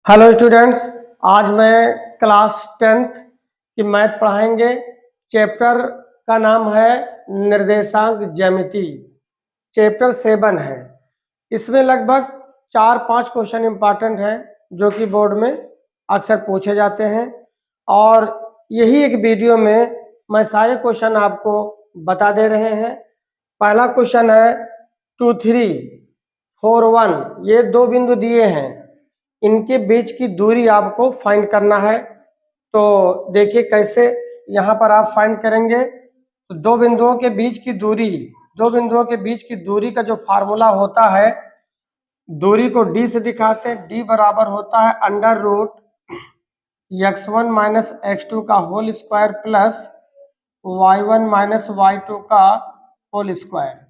Hello students, आज मैं class 10th की मैथ पढ़ाएंगे। चैप्टर का नाम है निर्देशांक ज्यामिति। चैप्टर 7 है। इसमें लगभग 4-5 क्वेश्चन इंपॉर्टेंट हैं जो कि बोर्ड में अक्सर पूछे जाते हैं, और यही एक वीडियो में मैं सारे क्वेश्चन आपको बता दे रहे हैं। पहला क्वेश्चन है 2, 3, 4, 1। ये दो बिंदु दिए हैं, इनके बीच की दूरी आपको फाइंड करना है। तो देखिए कैसे यहाँ पर आप फाइंड करेंगे। तो दो बिंदुओं के बीच की दूरी का जो फार्मूला होता है, दूरी को डी से दिखाते हैं। डी बराबर होता है under root x1 minus x2 का whole square plus y1 minus y2 का होल स्क्वायर।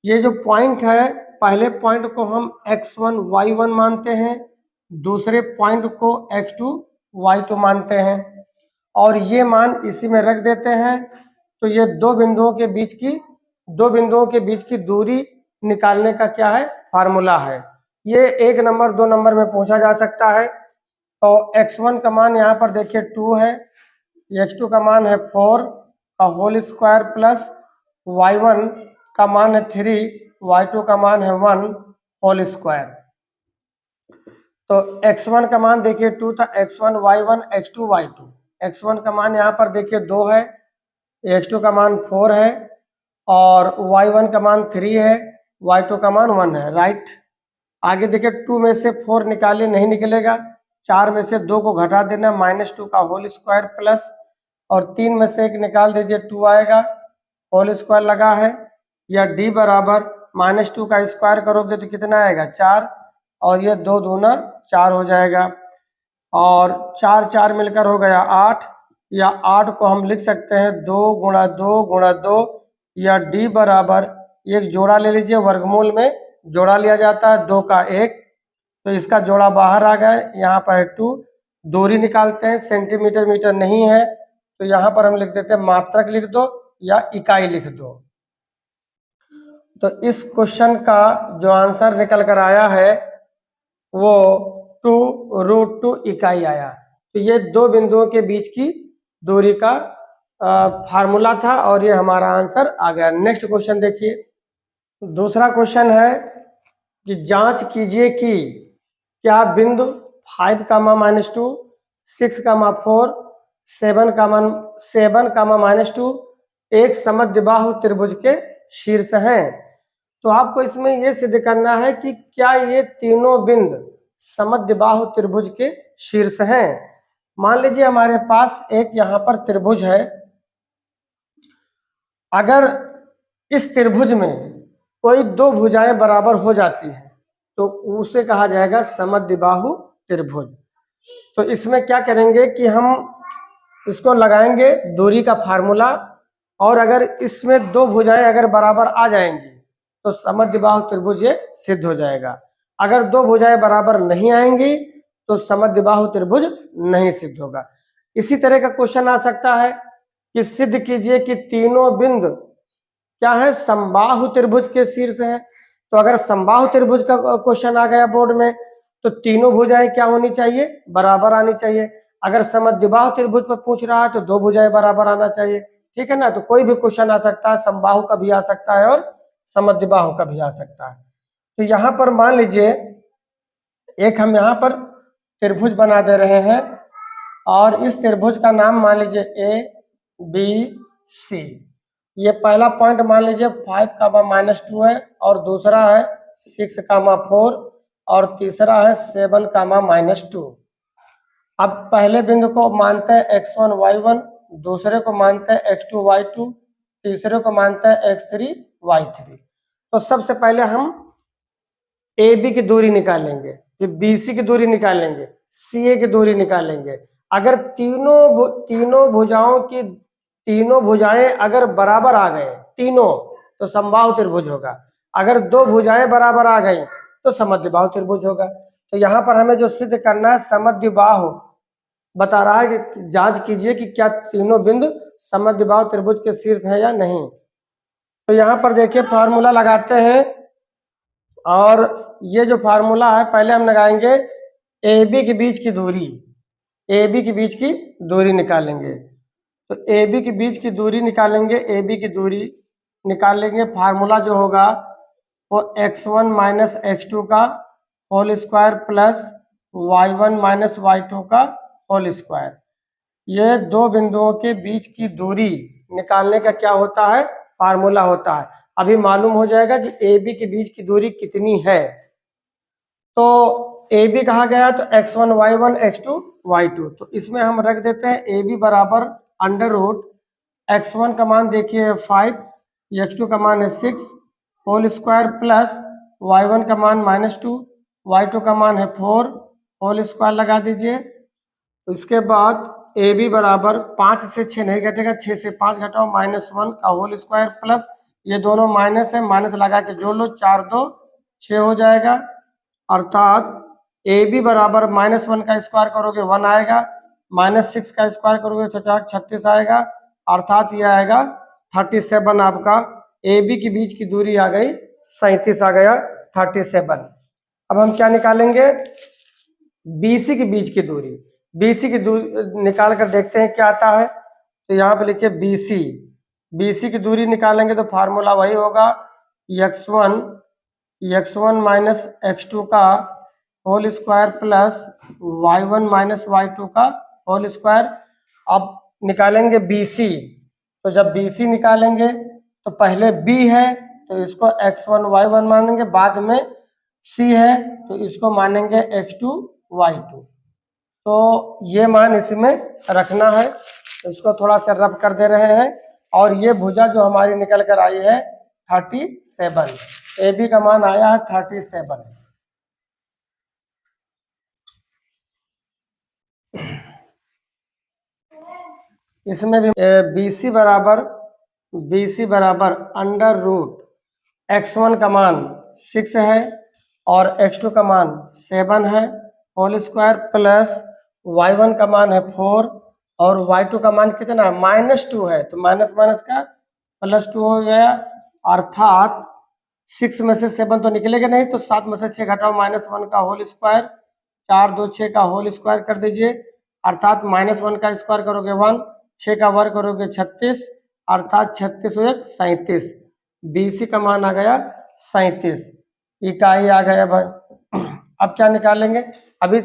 ये जो पॉइंट है, पहले पॉइंट को हम x1 y1 मानते हैं, दूसरे पॉइंट को x2 y2 मानते हैं, और ये मान इसी में रख देते हैं। तो ये दो बिंदुओं के बीच की दूरी निकालने का क्या है, फार्मूला है। ये 1 नंबर 2 नंबर में पूछा जा सकता है। तो x1 का मान यहाँ पर देखिए 2 है, x2 का मान है 4 का होल स्क्वायर प्लस y1 का मान है 3, y2 का मान है 1 होल स्क्वायर। तो x1 का मान देखिए 2 था, x1 y1 x2 y2। x1 का मान यहाँ पर देखिए 2 है, x2 का मान 4 है, और y1 का मान 3 है, y2 का मान 1 है। राइट। आगे देखिए 2 में से 4 निकालिए, नहीं निकलेगा। 4 में से 2 को घटा देना, -2 का होल स्क्वायर प्लस, और 3 में से 1 निकाल दीजिए, 2 आएगा, होल स्क्वायर लगा है। या d बराबर -2 का स्क्वायर करोगे तो कितना आएगा, 4, और ये 2 दूना 4 हो जाएगा, और 4 4 मिलकर हो गया 8। या 8 को हम लिख सकते हैं 2 गुणा 2 गुणा 2, या d बराबर एक जोड़ा ले लीजिए, वर्गमूल में जोड़ा लिया जाता है 2 का 1, तो इसका जोड़ा बाहर आ गया। यहाँ पर 2, दूरी निकालते हैं, सेंटीमीटर मीटर नहीं है, तो यहाँ पर हम लिख देते हैं मात्रक लिख दो या इकाई लिख दो। तो इस क्वेश्चन का जो आंसर निकल कर आया है वो 2√2 इकाई आया। तो ये दो बिंदुओं के बीच की दूरी का फार्मूला था, और ये हमारा आंसर आ गया। नेक्स्ट क्वेश्चन देखिए। दूसरा क्वेश्चन है कि जांच कीजिए कि क्या बिंदु 5, -2, 6, 4, 7, -2 एक समद्विबाहु त्रिभुज के शीर्ष हैं। तो आपको इसमें यह सिद्ध करना है कि क्या ये तीनों बिंदु समद्विबाहु त्रिभुज के शीर्ष हैं। मान लीजिए हमारे पास एक यहाँ पर त्रिभुज है। अगर इस त्रिभुज में कोई दो भुजाएं बराबर हो जाती हैं तो उसे कहा जाएगा समद्विबाहु त्रिभुज। तो इसमें क्या करेंगे कि हम इसको लगाएंगे दूरी का फार्मूला, और अगर इसमें दो भुजाएं अगर बराबर आ जाएंगी तो समद्विबाहु त्रिभुज ये सिद्ध हो जाएगा। अगर दो भुजाएं बराबर नहीं आएंगी तो समद्विबाहु त्रिभुज नहीं सिद्ध होगा। इसी तरह का क्वेश्चन आ सकता है कि सिद्ध कीजिए कि तीनों बिंदु क्या है, समबाहु त्रिभुज के शीर्ष है। तो अगर समबाहु त्रिभुज का क्वेश्चन आ गया बोर्ड में तो तीनों भुजाएं क्या होनी चाहिए, बराबर आनी चाहिए। अगर समद्विबाहु त्रिभुज पर पूछ रहा है तो दो भुजाएं बराबर आना चाहिए। ठीक है ना। तो कोई भी क्वेश्चन आ सकता है, समबाहु का भी आ सकता है और समद्विबाहु का भी आ सकता है। तो यहाँ पर मान लीजिए एक हम यहाँ पर त्रिभुज बना दे रहे हैं, और इस त्रिभुज का नाम मान लीजिए ABC। ये पहला पॉइंट मान लीजिए 5, -2 है, और दूसरा है 6, 4, और तीसरा है 7, -2। अब पहले बिंदु को मानते हैं x1 y1, दूसरे को मानते हैं x2 y2, तीसरे को मानते हैं x3 y3। तो सबसे पहले हम AB की दूरी निकालेंगे, फिर BC की दूरी निकालेंगे, CA की दूरी निकालेंगे। अगर तीनों भुजाएं अगर बराबर आ गए तीनों, तो समबाहु त्रिभुज होगा। अगर दो भुजाएं बराबर आ गई तो समद्विबाहु त्रिभुज होगा। तो यहाँ पर हमें जो सिद्ध करना है, समद्विबाहु बता रहा है कि जांच कीजिए कि क्या तीनों बिंदु समद्विबाहु त्रिभुज के शीर्ष है या नहीं। तो यहाँ पर देखिए फार्मूला लगाते हैं, और ये जो फार्मूला है पहले हम लगाएंगे ए बी के बीच की दूरी, ए बी के बीच की दूरी निकालेंगे। तो ए बी के बीच की दूरी निकालेंगे, ए बी की दूरी निकाल लेंगे। फार्मूला जो होगा वो x1 माइनस x2 का whole square plus y1 minus y2 का होल स्क्वायर। ये दो बिंदुओं के बीच की दूरी निकालने का क्या होता है, फार्मूला होता है। अभी मालूम हो जाएगा कि ए बी के बीच की दूरी कितनी है। तो ए बी कहा गया तो x1 y1 x2 y2, तो इसमें हम रख देते हैं ए बी बराबर अंडर रूट x1 का मान देखिए 5, x2 का मान है 6 होल स्क्वायर प्लस y1 का मान -2, y2 का मान है 4 होल स्क्वायर लगा दीजिए। उसके बाद ए बी बराबर 5 से 6 नहीं घटेगा, 6 से 5 घटाओ -1 का होल स्क्वायर प्लस ये दोनों माइनस है, माइनस लगा के जोड़ लो, 4 2 6 हो जाएगा। अर्थात ए बी बराबर -1 का स्क्वायर करोगे 1 आएगा, -6 का स्क्वायर करोगे 36 आएगा। अर्थात ये आएगा 37 आपका ए बी के बीच की दूरी आ गई 37 आ गया 37। अब हम क्या निकालेंगे, BC के बीच की दूरी, BC की दूरी निकाल कर देखते हैं क्या आता है। तो यहाँ पे लिखिए BC, BC की दूरी निकालेंगे तो फार्मूला वही होगा x1 माइनस x2 का whole square plus y1 minus y2 का होल स्क्वायर। अब निकालेंगे BC, तो जब BC निकालेंगे तो पहले B है तो इसको x1 y1 मानेंगे, बाद में C है तो इसको मानेंगे x2 y2। तो ये मान इसमें रखना है, इसको थोड़ा सा रब कर दे रहे हैं। और ये भुजा जो हमारी निकल कर आई है 37, ए बी का मान आया है 37। इसमें भी BC बराबर अंडर रूट x1 का मान 6 है और x2 का मान 7 है होल स्क्वायर प्लस y1 का मान है 4 और y2 का मान कितना है -2 है, तो माइनस माइनस का +2 हो गया। अर्थात 6 में से 7 तो निकलेगा नहीं, तो 7 में से 6 घटाओ -1 का होल स्क्वायर, 4 2 6 का होल स्क्वायर कर दीजिए। अर्थात -1 का स्क्वायर करोगे 1, 6 का वर्ग करोगे 36, अर्थात 36 हो 37। BC का मान आ गया 37, इकाई आ गया भाई। अब क्या निकालेंगे, अभी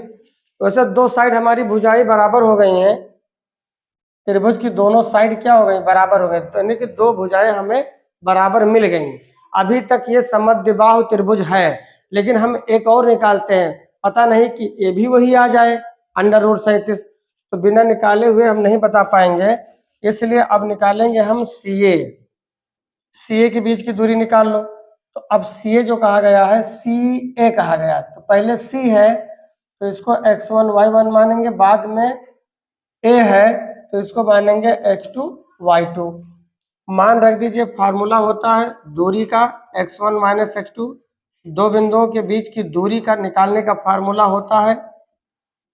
वैसे दो साइड हमारी भुजाएं बराबर हो गई हैं, त्रिभुज की दोनों साइड क्या हो गई, बराबर हो गई, तो यानी कि दो भुजाएं हमें बराबर मिल गई। अभी तक ये समद्विबाहु त्रिभुज है, लेकिन हम एक और निकालते हैं, पता नहीं कि ये भी वही आ जाए अंडर रूट 37, तो बिना निकाले हुए हम नहीं बता पाएंगे, इसलिए अब निकालेंगे हम CA के बीच की दूरी निकाल लो। तो अब CA जो कहा गया है CA कहा गया, तो पहले C है तो इसको x1 y1 मानेंगे, बाद में A है तो इसको मानेंगे x2 y2। मान रख दीजिए, फार्मूला होता है दूरी का x1 माइनस x2, दो बिंदुओं के बीच की दूरी का निकालने का फार्मूला होता है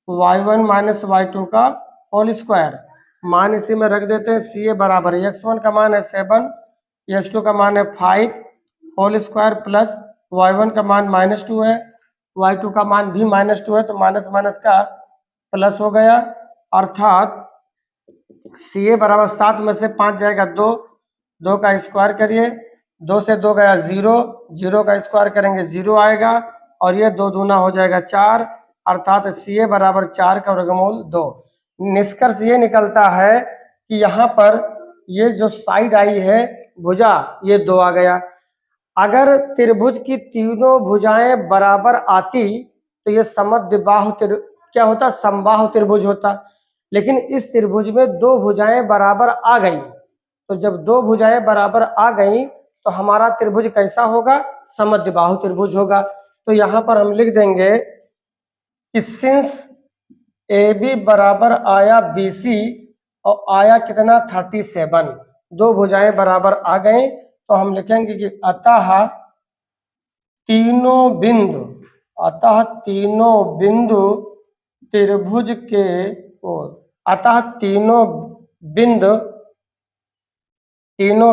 y1 माइनस y2 का होल स्क्वायर। मान इसी में रख देते हैं, CA बराबर x1 का मान है 7, x2 का मान है 5 होल स्क्वायर प्लस y1 का मान -2 है, y2 का मान भी -2 है, तो माइनस माइनस का प्लस हो गया। अर्थात CA बराबर 7 में से 5 जाएगा 2, 2 का स्क्वायर करिए, 2 से 2 गया 0, 0 का स्क्वायर करेंगे 0 आएगा और ये 2 दूना हो जाएगा 4, अर्थात CA बराबर 4 का वर्गमूल 2। निष्कर्ष ये निकलता है कि यहाँ पर ये जो साइड आई है भुजा, ये 2 आ गया। अगर त्रिभुज की तीनों भुजाएं बराबर आती तो ये समद्विबाहु क्या होता, समबाहु त्रिभुज होता। लेकिन इस त्रिभुज में दो भुजाएं बराबर आ गई, तो जब दो भुजाएं बराबर आ गई तो हमारा त्रिभुज कैसा होगा, समद्विबाहु त्रिभुज होगा। तो यहाँ पर हम लिख देंगे कि सिंस AB बराबर आया BC और आया कितना 37, दो भुजाएं बराबर आ गई, तो हम लिखेंगे कि अतः तीनों बिंदु त्रिभुज के अतः तीनों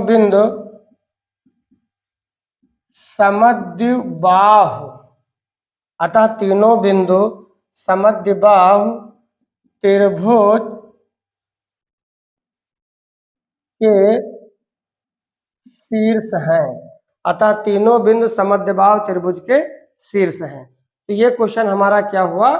बिंदु समद्विबाहु, अतः तीनों बिंदु समद्विबाहु त्रिभुज के शीर्ष हैं, अतः तीनों बिंदु समद्विबाहु त्रिभुज के शीर्ष हैं। तो ये क्वेश्चन हमारा क्या हुआ,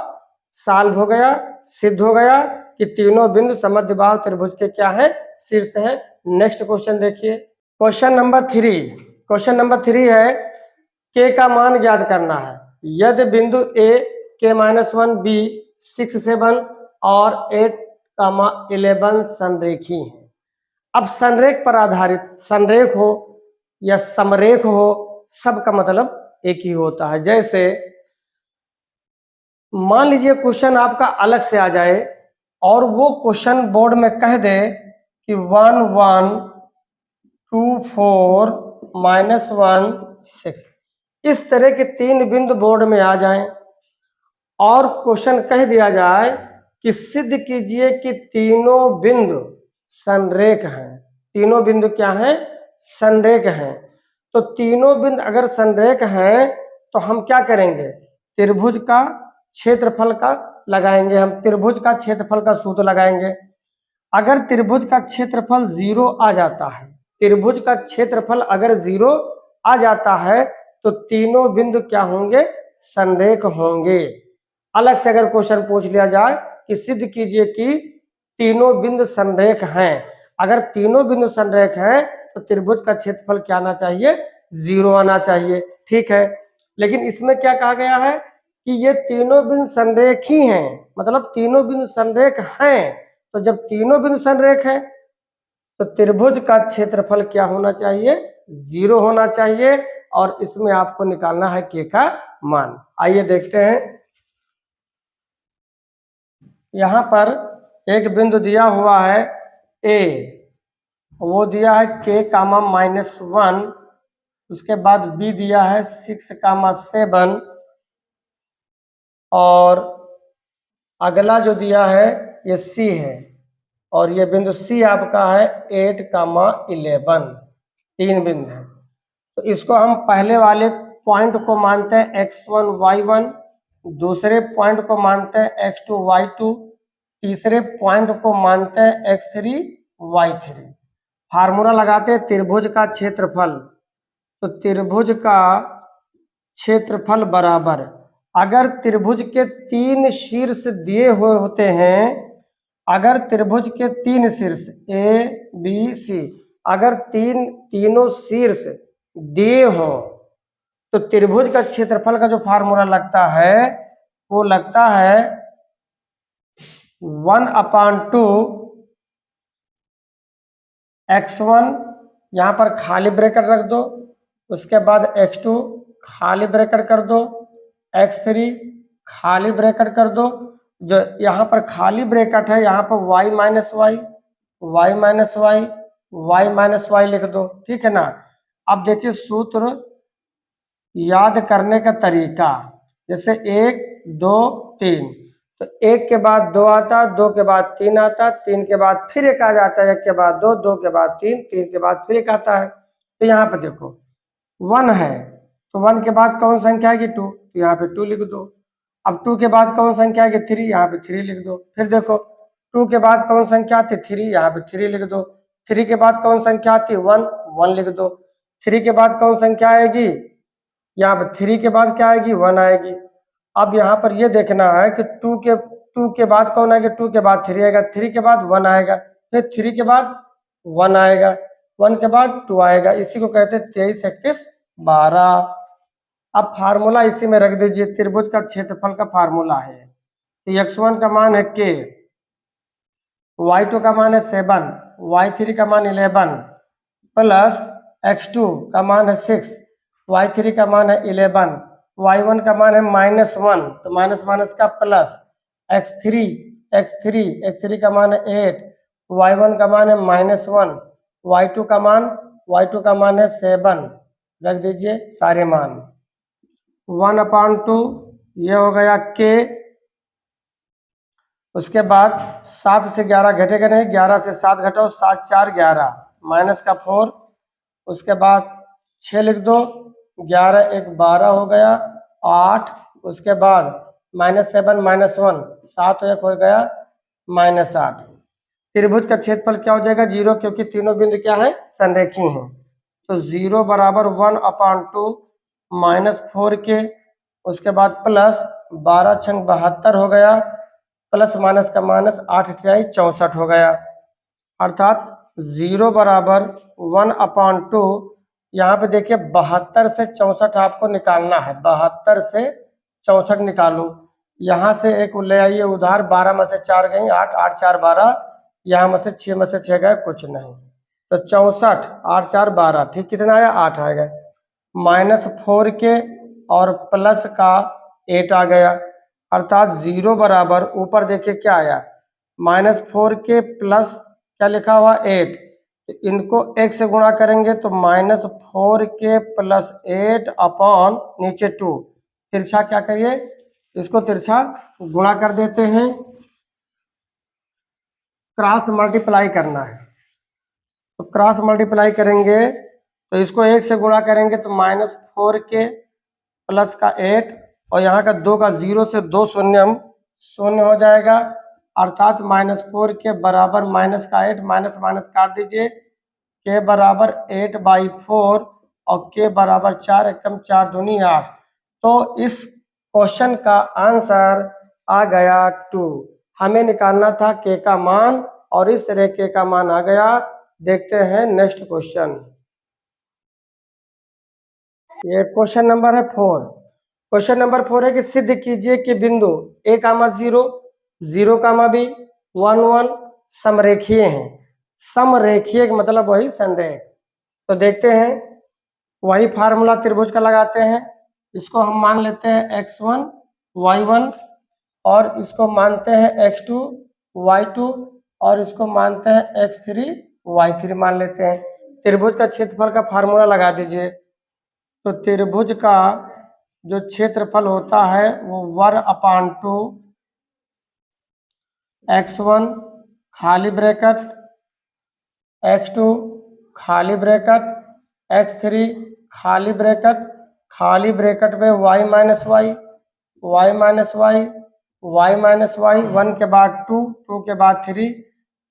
सॉल्व हो गया, सिद्ध हो गया कि तीनों बिंदु समद्विबाहु त्रिभुज के क्या है, शीर्ष है। नेक्स्ट क्वेश्चन देखिए, क्वेश्चन नंबर 3। क्वेश्चन नंबर 3 है के का मान ज्ञात करना है यदि बिंदु ए k-1 b 6 7 और 8, 11 संरेखी हैं। अब संरेख पर आधारित, संरेख हो या समरेख हो, सबका मतलब एक ही होता है। जैसे मान लीजिए क्वेश्चन आपका अलग से आ जाए और वो क्वेश्चन बोर्ड में कह दे कि 1 1 2 4 -1 6, इस तरह के 3 बिंदु बोर्ड में आ जाएं और क्वेश्चन कह दिया जाए कि सिद्ध कीजिए कि तीनों बिंदु संरेख हैं। तीनों बिंदु क्या हैं, संरेख हैं। तो तीनों बिंदु अगर संरेख हैं तो हम क्या करेंगे, त्रिभुज का क्षेत्रफल का लगाएंगे, हम त्रिभुज का क्षेत्रफल का सूत्र लगाएंगे। अगर त्रिभुज का क्षेत्रफल 0 आ जाता है, त्रिभुज का क्षेत्रफल अगर 0 आ जाता है तो तीनों बिंदु क्या होंगे, संरेख होंगे। अलग से अगर क्वेश्चन पूछ लिया जाए कि सिद्ध कीजिए कि तीनों बिंदु संरेख हैं, अगर तीनों बिंदु संरेख हैं तो त्रिभुज का क्षेत्रफल क्या आना चाहिए, 0 आना चाहिए। ठीक है, लेकिन इसमें क्या कहा गया है कि ये तीनों बिंदु संरेख ही हैं, मतलब तीनों बिंदु संरेख हैं। तो जब तीनों बिंदु संरेख हैं तो त्रिभुज का क्षेत्रफल क्या होना चाहिए, 0 होना चाहिए। और इसमें आपको निकालना है के का मान। आइए देखते हैं, यहां पर एक बिंदु दिया हुआ है ए, वो दिया है k-1, उसके बाद बी दिया है 6, 7 और अगला जो दिया है ये सी है और ये बिंदु सी आपका है 8, 11, 3 बिंदु है। तो इसको हम पहले वाले पॉइंट को मानते हैं x1 y1, दूसरे पॉइंट को मानते हैं x2 y2, तीसरे पॉइंट को मानते हैं x3 y3। फार्मूला लगाते हैं त्रिभुज का क्षेत्रफल, तो त्रिभुज का क्षेत्रफल बराबर, अगर त्रिभुज के 3 शीर्ष दिए हुए होते हैं, अगर त्रिभुज के 3 शीर्ष ए बी सी, अगर तीनों शीर्ष दिए हो तो त्रिभुज का क्षेत्रफल का जो फार्मूला लगता है वो लगता है 1/2 x1, यहाँ पर खाली ब्रैकेट रख दो, उसके बाद x2 खाली ब्रैकेट कर दो, x3 खाली ब्रैकेट कर दो। जो यहाँ पर खाली ब्रैकेट है यहाँ पर y minus Y, y minus Y, y minus Y लिख दो। ठीक है ना। अब देखिए सूत्र याद करने का तरीका, जैसे 1 2 3, तो 1 के बाद 2 आता, 2 के बाद 3 आता, 3 के बाद फिर 1 आ जाता है, 1 के बाद 2, 2 के बाद 3, 3 के बाद फिर 1 आता है। तो यहाँ पे देखो 1 है तो 1 के बाद कौन संख्या है कि 2, तो यहाँ पे 2 लिख दो। अब 2 के बाद कौन संख्या है कि 3, यहाँ पे 3 लिख दो। फिर देखो 2 के बाद कौन संख्या आती, 3, यहाँ पे 3 लिख दो। 3 के बाद कौन संख्या आती, 1, 1 लिख दो। 3 के बाद कौन संख्या आएगी, यहाँ पर 3 के बाद क्या आएगी, 1 आएगी। अब यहाँ पर ये देखना है कि 2 के बाद कौन आएगा, 2 के बाद 3 आएगा, 3 के बाद 1 आएगा, फिर 3 के बाद 1 आएगा, 1 के बाद 2 आएगा। इसी को कहते हैं 23, 31, 12। अब फार्मूला इसी में रख दीजिए, त्रिभुज का क्षेत्रफल का फार्मूला है। तो x1 का मान है k, y2 का मान है 7, y3 का मान 11 प्लस x2 का मान है 6, y3 का मान है 11, y1 का मान है -1, तो माइनस माइनस का प्लस, x3 का मान है 8, y1 का मान है -1, y2 का मान है 7। रख दीजिए सारे मान। 1/2 ये हो गया k, उसके बाद 7 से 11 घटेगा नहीं, 11 से 7 घटाओ, 7 4 11 माइनस का 4, उसके बाद 6 लिख दो, 11 1 12 हो गया 8, उसके बाद -7 -1 7 1 हो गया -8। त्रिभुज का क्षेत्रफल क्या हो जाएगा 0, क्योंकि तीनों बिंदु क्या है संरेखीय हैं। तो 0 बराबर 1/2 -4 के, उसके बाद प्लस 12 छंग 72 हो गया, प्लस माइनस का माइनस 8 तिहाई 64 हो गया। अर्थात 0 बराबर 1/2, यहाँ पे देखिए 72 से 64 आपको निकालना है, 72 से 64 निकालो। यहाँ से एक ले आइए उधार, 12 में से 4 गई 8, 8 4 12, यहाँ में से 6 में से 6 गए कुछ नहीं, तो 64 8 4 12, ठीक कितना आया 8 आ गया। -4 के और प्लस का 8 आ गया। अर्थात 0 बराबर ऊपर देखिए क्या आया -4 के प्लस क्या लिखा हुआ 8, तो इनको 1 से गुणा करेंगे तो -4 के प्लस 8 अपॉन नीचे 2, तिरछा क्या करिए इसको तिरछा गुणा कर देते हैं, क्रॉस मल्टीप्लाई करना है। तो क्रॉस मल्टीप्लाई करेंगे तो इसको 1 से गुणा करेंगे तो -4 के प्लस का 8 और यहाँ का 2 का 0 से 2 शून्य हो जाएगा। अर्थात -4 के बराबर माइनस का 8, माइनस माइनस काट दीजिए, के बराबर 8/4 और के बराबर 4 एकम 4 दूनी 8। तो इस क्वेश्चन का आंसर आ गया 2। हमें निकालना था के का मान और इस तरह के का मान आ गया। देखते हैं नेक्स्ट क्वेश्चन। ये क्वेश्चन नंबर है 4। क्वेश्चन नंबर 4 है कि सिद्ध कीजिए कि बिंदु a, 0, b 1 1 समरेखीय हैं। समरेखीय का मतलब वही संरेख। तो देखते हैं, वही फार्मूला त्रिभुज का लगाते हैं। इसको हम मान लेते हैं x1 y1 और इसको मानते हैं x2 y2 और इसको मानते हैं x3 y3 मान लेते हैं। त्रिभुज का क्षेत्रफल का फार्मूला लगा दीजिए। तो त्रिभुज का जो क्षेत्रफल होता है वो 1/2 x1 खाली ब्रैकेट x2 खाली ब्रैकेट x3 खाली ब्रैकेट में y माइनस वाई, y 1 के बाद 2, 2 के बाद 3,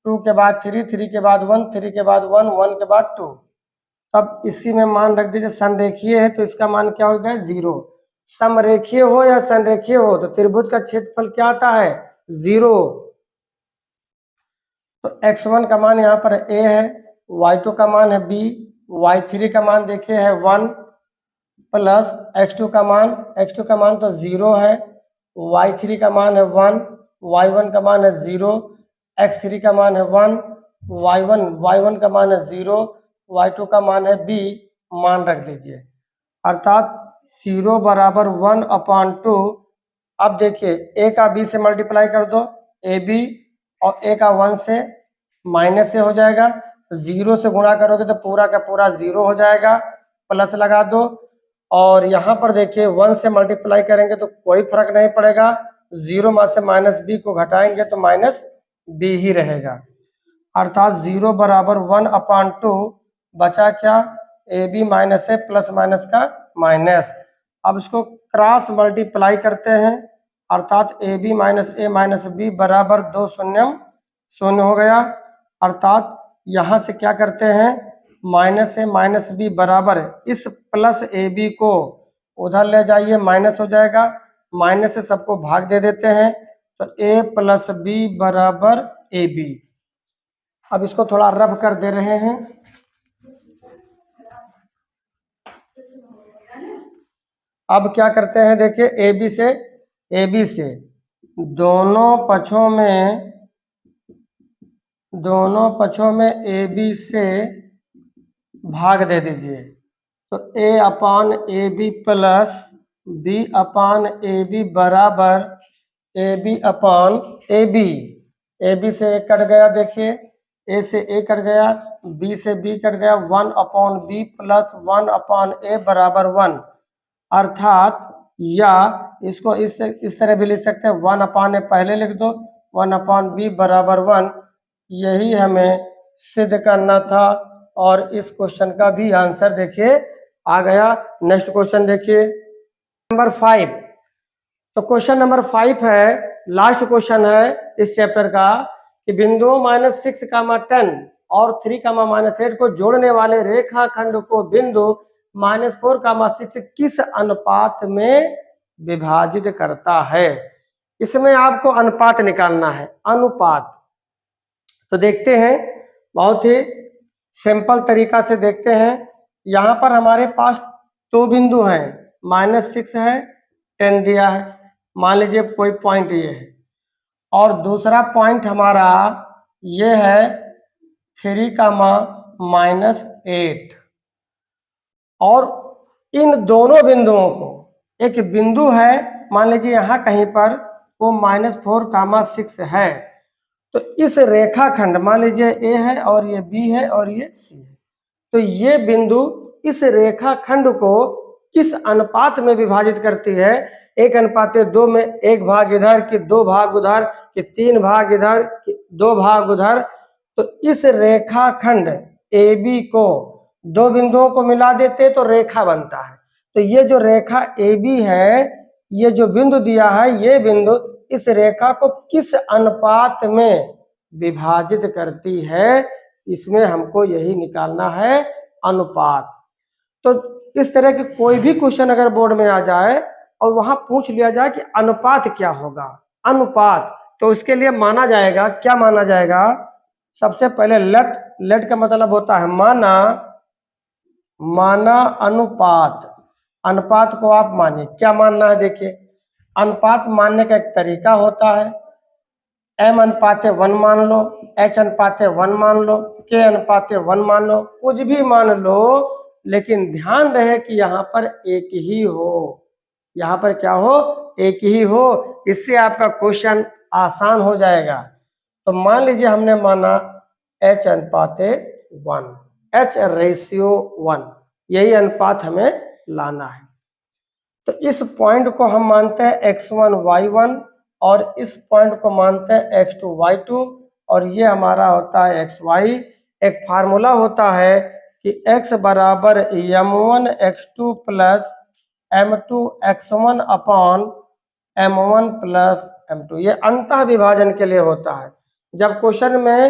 2 के बाद 3, 3 के बाद 1, 3 के बाद 1, 1 के बाद 2। तब इसी में मान रख दीजिए, संरेखीय है तो इसका मान क्या हो गया 0। समरेखीय हो या संरेखीय हो तो त्रिभुज का क्षेत्रफल क्या आता है 0। तो x1 का मान यहाँ पर a है, y2 का मान है b, y3 का मान देखिए है 1 प्लस x2 का मान तो 0 है, y3 का मान है 1, y1 का मान है 0, x3 का मान है 1, y1 का मान है 0, y2 का मान है b, मान रख दीजिए। अर्थात 0 बराबर 1/2। अब देखिए a का b से मल्टीप्लाई कर दो, ab, और a का 1 से माइनस से हो जाएगा, 0 से गुणा करोगे तो पूरा का पूरा 0 हो जाएगा, प्लस लगा दो। और यहाँ पर देखिए 1 से मल्टीप्लाई करेंगे तो कोई फर्क नहीं पड़ेगा, 0 में से -b को घटाएंगे तो -b ही रहेगा। अर्थात 0 बराबर 1/2 बचा क्या ab माइनस है प्लस माइनस का माइनस। अब इसको क्रॉस मल्टीप्लाई करते हैं। अर्थात ab minus a minus b बराबर 2 शून्य हो गया। अर्थात यहाँ से क्या करते हैं माइनस a माइनस b बराबर इस प्लस ab को उधर ले जाइए, माइनस हो जाएगा, माइनस से सबको भाग दे देते हैं तो a प्लस b बराबर ab। अब इसको थोड़ा रब कर दे रहे हैं। अब क्या करते हैं देखिए AB से दोनों पक्षों में AB से भाग दे दीजिए। तो A/AB प्लस B/AB बराबर AB/AB। AB से A कट गया, देखिए A से A कट गया, B से B कट गया, 1/B प्लस 1/A बराबर 1। अर्थात या इसको इस तरह भी लिख सकते हैं, 1/A पहले लिख दो, 1/B बराबर 1। यही हमें सिद्ध करना था और इस क्वेश्चन का भी आंसर देखिए आ गया। नेक्स्ट क्वेश्चन देखिए नंबर 5। तो क्वेश्चन नंबर 5 है, लास्ट क्वेश्चन है इस चैप्टर का कि बिंदुओं -6, 10 और 3, -8 को जोड़ने वाले रेखाखंड को बिंदु -4, 6 किस अनुपात में विभाजित करता है। इसमें आपको अनुपात निकालना है, अनुपात। तो देखते हैं, बहुत ही सिंपल तरीका से देखते हैं। यहाँ पर हमारे पास दो बिंदु हैं, -6 है, 10 दिया है, मान लीजिए कोई पॉइंट ये है, और दूसरा पॉइंट हमारा ये है 3, -8। और इन दोनों बिंदुओं को, एक बिंदु है मान लीजिए यहाँ कहीं पर वो -4, 6 है, तो इस रेखाखंड मान लीजिए ए है और ये बी है और ये सी है, तो ये बिंदु इस रेखाखंड को किस अनुपात में विभाजित करती है। 1:2 में 1 भाग इधर कि 2 भाग उधर कि 3 भाग इधर कि 2 भाग उधर। तो इस रेखाखंड ए बी को दो बिंदुओं को मिला देते तो रेखा बनता है। तो ये जो रेखा ए बी है, ये जो बिंदु दिया है, ये बिंदु इस रेखा को किस अनुपात में विभाजित करती है, इसमें हमको यही निकालना है, अनुपात। तो इस तरह के कोई भी क्वेश्चन अगर बोर्ड में आ जाए और वहां पूछ लिया जाए कि अनुपात क्या होगा, अनुपात, तो उसके लिए माना जाएगा, क्या माना जाएगा, सबसे पहले लेट का मतलब होता है माना, माना अनुपात। अनुपात को आप मानिए, क्या मानना है, देखिए अनुपात मानने का एक तरीका होता है, M/1 मान लो, H/1 मान लो, K/1 मान लो, कुछ भी मान लो, लेकिन ध्यान रहे कि यहाँ पर एक ही हो, यहाँ पर क्या हो, एक ही हो, इससे आपका क्वेश्चन आसान हो जाएगा। तो मान लीजिए हमने माना H/1, H/1, यही अनुपात हमें लाना है। तो इस पॉइंट को हम मानते हैं x1 y1 और इस पॉइंट को मानते हैं x2 y2, और ये हमारा होता है xy। एक फार्मूला होता है कि x बराबर m1 x2 plus m2 x1 upon m1 plus m2, ये अंतः विभाजन के लिए होता है। जब क्वेश्चन में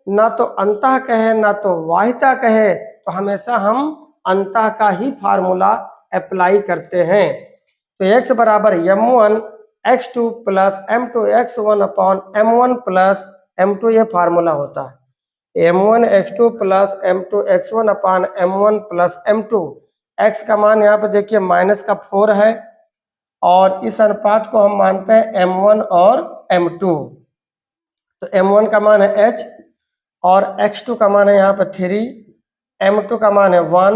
ना तो अंतः कहे ना तो वाहिता कहे, तो हमेशा हम अंतः का ही फार्मूला अप्लाई करते हैं। तो x बराबर m1 x2 plus m2 x1 upon m1 plus m2, ये फार्मूला होता है, m1 x2 plus m2 x1 upon m1 plus m2। x का मान यहाँ पे देखिए -4 है, और इस अनुपात को हम मानते हैं m1 और m2। तो m1 का मान है h, और x2 का मान है यहाँ पर 3, m2 का मान है 1,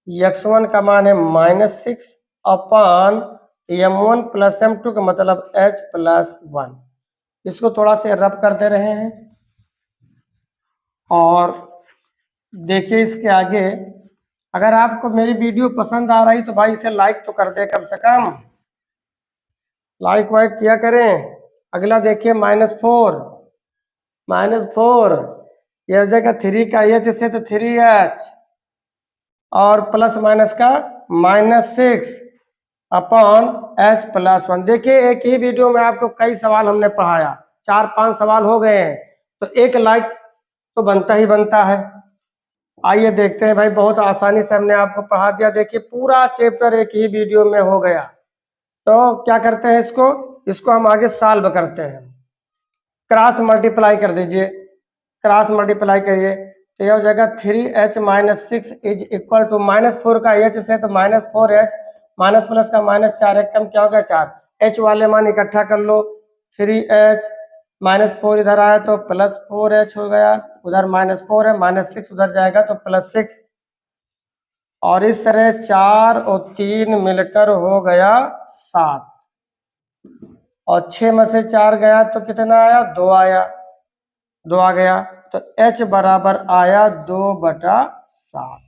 x1 का मान है -6 अपॉन m1 प्लस m2 का मतलब h प्लस 1। इसको थोड़ा से रब कर दे रहे हैं, और देखिए इसके आगे, अगर आपको मेरी वीडियो पसंद आ रही तो भाई इसे लाइक तो कर दे, कम से कम लाइक वाइक किया करें। अगला देखिए -4, ये हो जाएगा 3 का h से तो 3h, और प्लस माइनस का -6 अपॉन h प्लस 1। देखिए एक ही वीडियो में आपको कई सवाल हमने पढ़ाया, 4-5 सवाल हो गए हैं, तो एक लाइक तो बनता ही बनता है। आइए देखते हैं भाई, बहुत आसानी से हमने आपको पढ़ा दिया। देखिए पूरा चैप्टर एक ही वीडियो में हो गया। तो क्या करते हैं, इसको हम आगे सॉल्व करते हैं। क्रॉस मल्टीप्लाई कर दीजिए, क्रॉस मल्टीप्लाई करिए, तो यह हो जाएगा 3h - 6 इज इक्वल टू -4 का h से तो -4h, माइनस प्लस का -4, एक कम क्या हो गया 4, h वाले मान इकट्ठा कर लो, 3h -4 इधर आया तो +4h हो गया, उधर -4 है, -6 उधर जाएगा तो +6, और इस तरह 4 और 3 मिलकर हो गया 7, और 6 में से 4 गया तो कितना आया, 2 आया, 2 आ गया, तो h बराबर आया 2/7।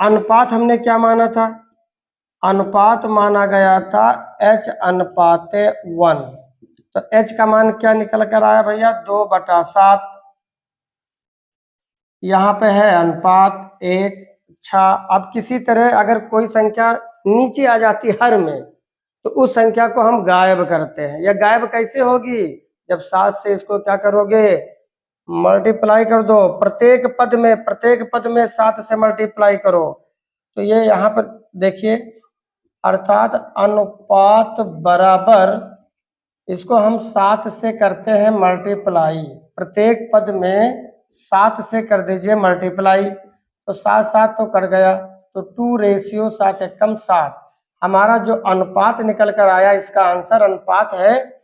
अनुपात हमने क्या माना था, अनुपात माना गया था H/1, तो h का मान क्या निकल कर आया भैया, 2/7। यहाँ पे है अनुपात 1। अच्छा, अब किसी तरह अगर कोई संख्या नीचे आ जाती हर में, तो उस संख्या को हम गायब करते हैं। यह गायब कैसे होगी? जब 7 से इसको क्या करोगे, मल्टीप्लाई कर दो, प्रत्येक पद में 7 से मल्टीप्लाई करो। तो ये यहाँ पर देखिए, अर्थात अनुपात बराबर, इसको हम 7 से करते हैं मल्टीप्लाई, प्रत्येक पद में 7 से कर दीजिए मल्टीप्लाई, तो 7 7 तो कट गया, तो 2:7 एकम 7। हमारा जो अनुपात निकल कर आया, इसका आंसर अनुपात है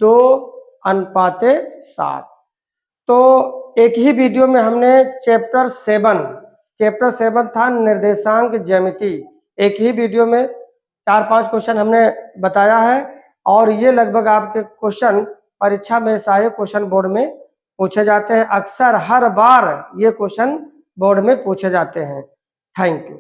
2:7। तो एक ही वीडियो में हमने चैप्टर 7 था निर्देशांक ज्यामिति, एक ही वीडियो में 4-5 क्वेश्चन हमने बताया है, और ये लगभग आपके क्वेश्चन परीक्षा में सारे क्वेश्चन बोर्ड में पूछे जाते हैं। अक्सर हर बार ये क्वेश्चन बोर्ड में पूछे जाते हैं। Thank you.